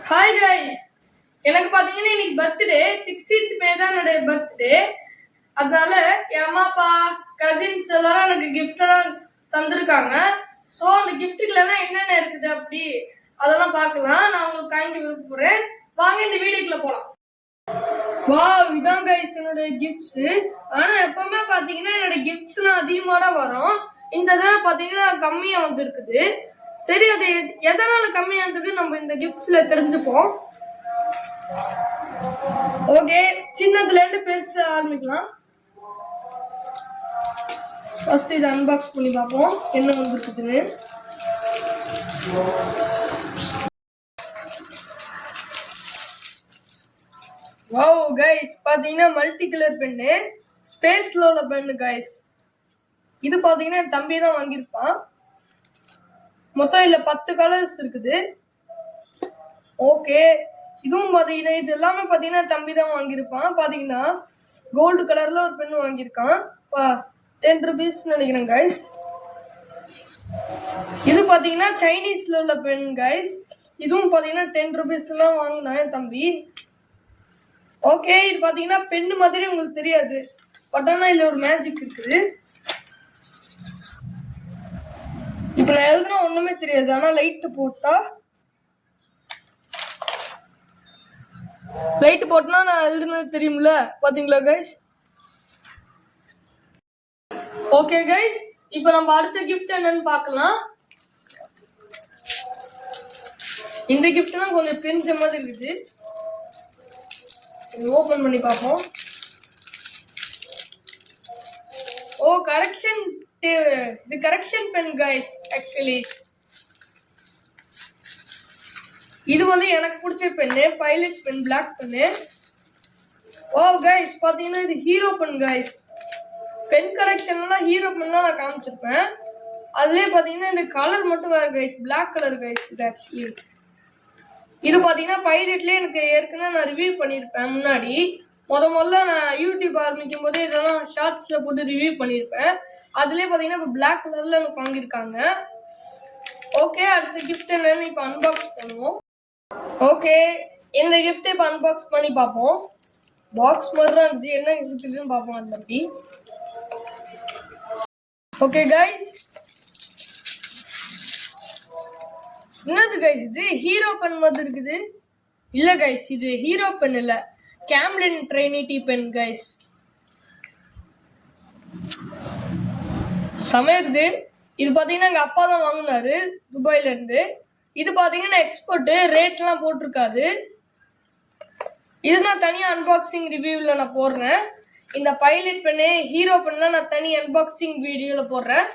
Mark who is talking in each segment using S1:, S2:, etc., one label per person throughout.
S1: Hi guys, எனக்கு பார்த்தீங்கன்னா இன்னைக்கு பர்த்டே 16th மே தான் என்னுடைய பர்த்டே. அதனால என் அம்மா அப்பா கசின்ஸ் எல்லாரும் எனக்கு கிஃப்டெல்லாம் தந்திருக்காங்க. ஸோ அந்த கிஃப்ட்டுக்குலாம் என்னென்ன இருக்குது அப்படி அதெல்லாம் பார்க்கலாம். நான் உங்களுக்கு காய்க்க விருப்பப்படுறேன். வாங்க இந்த வீடியோக்குள்ள போகலாம். வா, இதான் கைஸ் என்னுடைய கிஃப்ட்ஸு. ஆனால் எப்பவுமே பார்த்தீங்கன்னா என்னோட கிஃப்ட்ஸ்லாம் அதிகமாக தான் வரும். இந்த தடவை பார்த்தீங்கன்னா கம்மியாக வந்துருக்குது. சரி, அது எதனால கம்மியா இருந்தது நம்ம இந்த கிஃப்ட்ஸ்ல தெரிஞ்சுப்போம். ஓகே, சின்னதுல இருந்து பெருசா ஆரம்பிக்கலாம். ஃபர்ஸ்ட் இதை அன்பாக்ஸ் பண்ணி பார்ப்போம் என்ன வந்துருக்குதுன்னு. வாவ் கைஸ், பாத்தீங்கன்னா மல்டி கலர் பென்னு, ஸ்பேஸ்ல உள்ள பென்னு கைஸ். இது பாத்தீங்கன்னா என் தம்பி தான் வாங்கியிருப்பான். மொத்தம் இல்ல 10 கலர்ஸ் இருக்குது. ஓகே, இதுவும் பாத்தீங்கன்னா இது எல்லாமே பாத்தீங்கன்னா தம்பி தான் வாங்கியிருப்பான். பாத்தீங்கன்னா கோல்டு கலர்ல ஒரு பென் வாங்கியிருக்கான். 10 rupees நினைக்கிறேன் கைஸ். இது பாத்தீங்கன்னா சைனீஸ்ல உள்ள பென் கைஸ். இதுவும் பாத்தீங்கன்னா 10 rupeesல தான் வாங்கினான் என் தம்பி. ஓகே, இது பாத்தீங்கன்னா பென்னு மாதிரி உங்களுக்கு தெரியாது, பட் ஆனா இதுல ஒரு மேஜிக் இருக்குது. இப்ப நான் எழுதுனா ஒண்ணுமே தெரியாது, ஆனா லைட் போட்டா நான் எழுதுனது தெரியும்ல. பாத்தீங்களா கைஸ்? ஓகே கைஸ், இப்ப நம்ம அடுத்த கிஃப்ட் என்னன்னு பார்க்கலாம். இந்த கிஃப்ட்லாம் கொஞ்சம் பிரிஞ்ச மாதிரி இருக்குது. ஓபன் பண்ணி பார்ப்போம். ஓ, கரெக்ஷன், இது கரெக்ஷன் பென் கைஸ். ஆக்சுவலி இது வந்து எனக்கு பிடிச்ச pen, Pilot pen, black pen. Oh guys, பாத்தீங்கன்னா இது ஹீரோ பென் கைஸ். பென் கலெக்ஷன்லாம் ஹீரோ பென்லாம் நான் காமிச்சிருப்பேன். அதுலேயே பாத்தீங்கன்னா இந்த கலர் மட்டும் வேறு கைஸ், பிளாக் கலர் கைஸ். இது ஆக்சுவலி இது பாத்தீங்கன்னா பைலட்லேயே எனக்கு ஏற்கனவே நான் ரிவ்யூ பண்ணியிருப்பேன் முன்னாடி. முதல்ல நான் யூடியூப் ஆரம்பிக்கும் போதே இதெல்லாம் ஷார்ட்ஸ்ல போட்டு ரிவ்யூ பண்ணியிருப்பேன். அதுலேயே பார்த்தீங்கன்னா இப்போ பிளாக் கலர்ல எனக்கு வாங்கியிருக்காங்க. ஓகே, அடுத்த கிஃப்ட் என்னன்னு இப்போ அன்பாக்ஸ் பண்ணுவோம். ஓகே, இந்த கிஃப்ட்டை இப்போ அன்பாக்ஸ் பண்ணி பார்ப்போம். பாக்ஸ் மாதிரி தான் இருந்துச்சு, என்ன இருக்குதுன்னு பார்ப்போம் அதை பற்றி. ஓகே கைஸ், என்னது கைஸ் இது? ஹீரோ பென் மாதிரி இருக்குது. இல்லை கைஸ், இது ஹீரோ பென் இல்லை, கேம்லின் ட்ரைனிட்டி பென் கைஸ். சமையது இது பார்த்தீங்கன்னா எங்கள் அப்பா தான் வாங்கினாரு துபாயிலேருந்து. இது பார்த்தீங்கன்னா எக்ஸ்போர்ட்டு, ரேட்லாம் போட்டிருக்காது. இது நான் தனியாக அன்பாக்சிங் ரிவ்யூவில் நான் போடுறேன். இந்த பைலட் பென்னு, ஹீரோ பென்லாம் நான் தனி அன்பாக்சிங் வீடியோவில் போடுறேன்.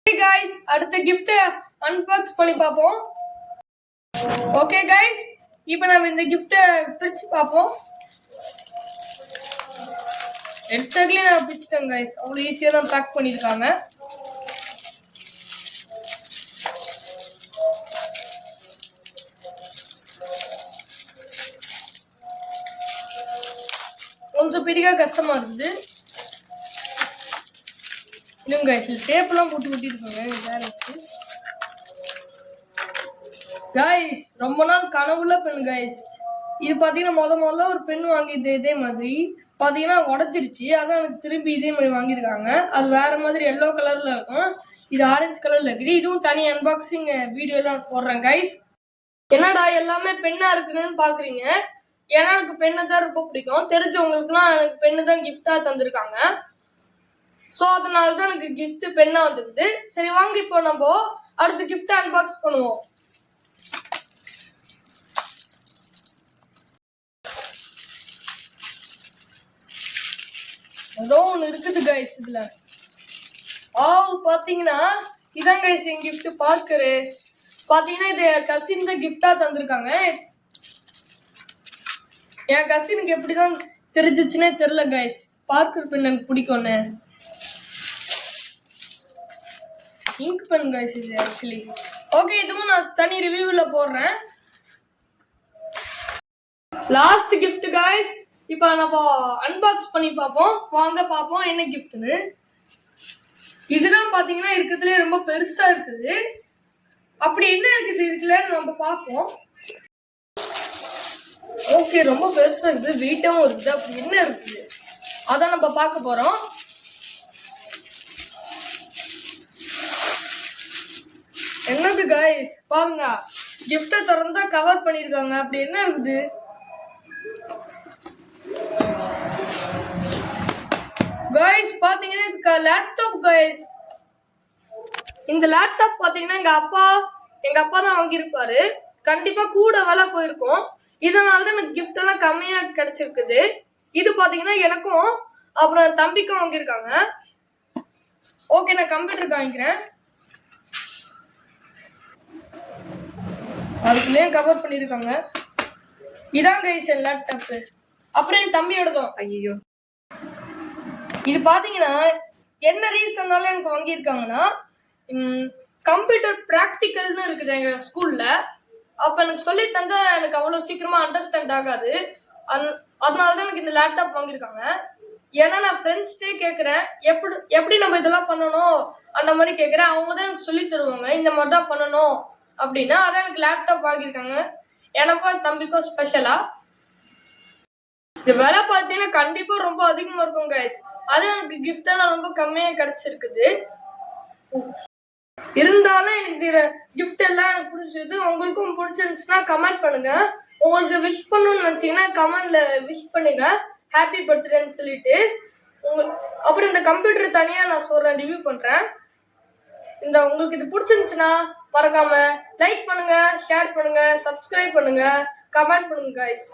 S1: ஓகே கைஸ், அடுத்த கிஃப்ட்டை அன்பாக்ஸ் பண்ணி பார்ப்போம். ஓகே கைஸ், இப்போ நம்ம இந்த கிஃப்ட்டை பிரித்து பார்ப்போம். எடுத்ததுலேயே நான் பிரிச்சுட்டேன் கைஸ். அவ்வளோ ஈஸியாக தான் பேக் பண்ணியிருக்காங்க. கொஞ்சம் பிரிக்க கஷ்டமா இருக்குது. இன்னும் கைஸ் டேப்லாம் போட்டு இருக்காங்க. கைஸ், ரொம்ப நாள் கனவுல பெண் கைஸ். இது பார்த்தீங்கன்னா முதல்ல ஒரு பெண் வாங்கிது இதே மாதிரி. பார்த்தீங்கன்னா உடஞ்சிருச்சு, அதான் எனக்கு திரும்பி இதே மாதிரி வாங்கியிருக்காங்க. அது வேற மாதிரி எல்லோ கலர்ல இருக்கும், இது ஆரஞ்சு கலர்ல இருக்குது. இதுவும் தனி அன்பாக்சிங் வீடியோலாம் போடுறேன் கைஸ். என்னடா எல்லாமே பெண்ணா இருக்குன்னு பாக்குறீங்க? ஏன்னா எனக்கு பெண்ணை தான் ரொம்ப பிடிக்கும். தெரிஞ்சவங்களுக்குலாம் எனக்கு பெண்ணு தான் கிஃப்டா தந்திருக்காங்க. ஸோ அதனால தான் எனக்கு கிஃப்ட் பெண்ணா வந்துருக்குது. சரி வாங்க, இப்போ நம்ம அடுத்த கிஃப்ட் அன்பாக்ஸ் பண்ணுவோம். ஏதோ ஒன்று இருக்குது கைஸ் இதுல. பாத்தீங்கன்னா இதான் கைஸ் என் கிஃப்ட் பார்க்கரு. பாத்தீங்கன்னா இது கசின் தான் கிஃப்டா தந்திருக்காங்க. என் கசினுக்கு எப்படிதான் தெரிஞ்சிச்சுன்னே தெரியல கைஸ். பார்க்கர் பென் எனக்கு பிடிக்கும்னு. இங்க் பென் கைஸ் இது ஆக்சுவலி. ஓகே, இதுவும் நான் தனி ரிவ்யூல போடுறேன். லாஸ்ட் கிஃப்ட் கைஸ், இப்போ நம்ம அன்பாக்ஸ் பண்ணி பார்ப்போம். வாங்க பார்ப்போம் என்ன கிஃப்ட்னு. இதுதான் பாத்தீங்கன்னா இருக்கிறதுலே ரொம்ப பெருசா இருக்குது. அப்படி என்ன இருக்குது இதுக்குள்ள நம்ம பார்ப்போம். ஓகே, ரொம்ப பெருசா இருக்குது, வெயிட்டாவும் இருக்குது. அப்படி என்ன இருக்குது அதான் நம்ம பார்க்க போறோம். என்னது கைஸ் பாருங்க, கிஃப்ட திறந்தா கவர் பண்ணிருக்காங்க. அப்படி என்ன இருக்குது? கைஸ் பாத்தீங்கன்னா இதுக்கு லேப்டாப் கைஸ். இந்த லேப்டாப் பாத்தீங்கன்னா எங்க அப்பா தான் வாங்கியிருப்பாரு. கண்டிப்பா கூட விலை போயிருக்கும். இதனாலதான் எனக்கு கிஃப்ட் எல்லாம் கம்மியா கிடைச்சிருக்குது. இது பாத்தீங்கன்னா எனக்கும் அப்புறம் தம்பிக்கும் வாங்கியிருக்காங்க. ஓகே, நான் கம்ப்யூட்டர் வாங்கிக்கிறேன். அதுக்குள்ளேயே கவர் பண்ணிருக்காங்க. இதான் கைஸ் என் லேப்டாப். அப்புறம் என் தம்பியோடதும். ஐயோ, இது பாத்தீங்கன்னா என்ன ரீசன்னால எனக்கு வாங்கியிருக்காங்கன்னா, கம்ப்யூட்டர் ப்ராக்டிக்கல்னு இருக்குது எங்க ஸ்கூல்ல. அப்ப எனக்கு சொல்லி தந்தா எனக்கு அவ்வளவு சீக்கிரமா அண்டர்ஸ்டாண்ட் ஆகாது. அதனாலதான் எனக்கு இந்த லேப்டாப் வாங்கியிருக்காங்க. ஏன்னா நான் ஃப்ரெண்ட்ஸ்டே கேட்குறேன், எப்படி நம்ம இதெல்லாம் பண்ணணும் அந்த மாதிரி கேட்குறேன். அவங்க தான் எனக்கு சொல்லி தருவாங்க, இந்த மாதிரி தான் பண்ணணும் அப்படின்னா. அதான் எனக்கு லேப்டாப் வாங்கியிருக்காங்க, எனக்கும் தம்பிக்கும் ஸ்பெஷலா. இந்த விலை பார்த்தீங்கன்னா கண்டிப்பா ரொம்ப அதிகமா இருக்கும் கைஸ். அது எனக்கு கிஃப்ட் எல்லாம் ரொம்ப கம்மியா கிடைச்சிருக்குது. இருந்தாலும் எனக்கு கிஃப்ட் எல்லாம் எனக்கு பிடிச்சிருக்கு. உங்களுக்கும் பிடிச்சிருந்துச்சுன்னா கமெண்ட் பண்ணுங்க. உங்களுக்கு விஷ் பண்ணணும்னு நினைச்சீங்கன்னா கமெண்ட்ல விஷ் பண்ணுங்க, ஹாப்பி பர்த்டேன்னு சொல்லிட்டு. அப்புறம் இந்த கம்ப்யூட்டர் தனியா நான் சொல்றேன், ரிவ்யூ பண்றேன். உங்களுக்கு இது பிடிச்சிருந்துச்சுன்னா மறக்காம லைக் பண்ணுங்க, ஷேர் பண்ணுங்க, சப்ஸ்கிரைப் பண்ணுங்க, கமெண்ட் பண்ணுங்க கைஸ்.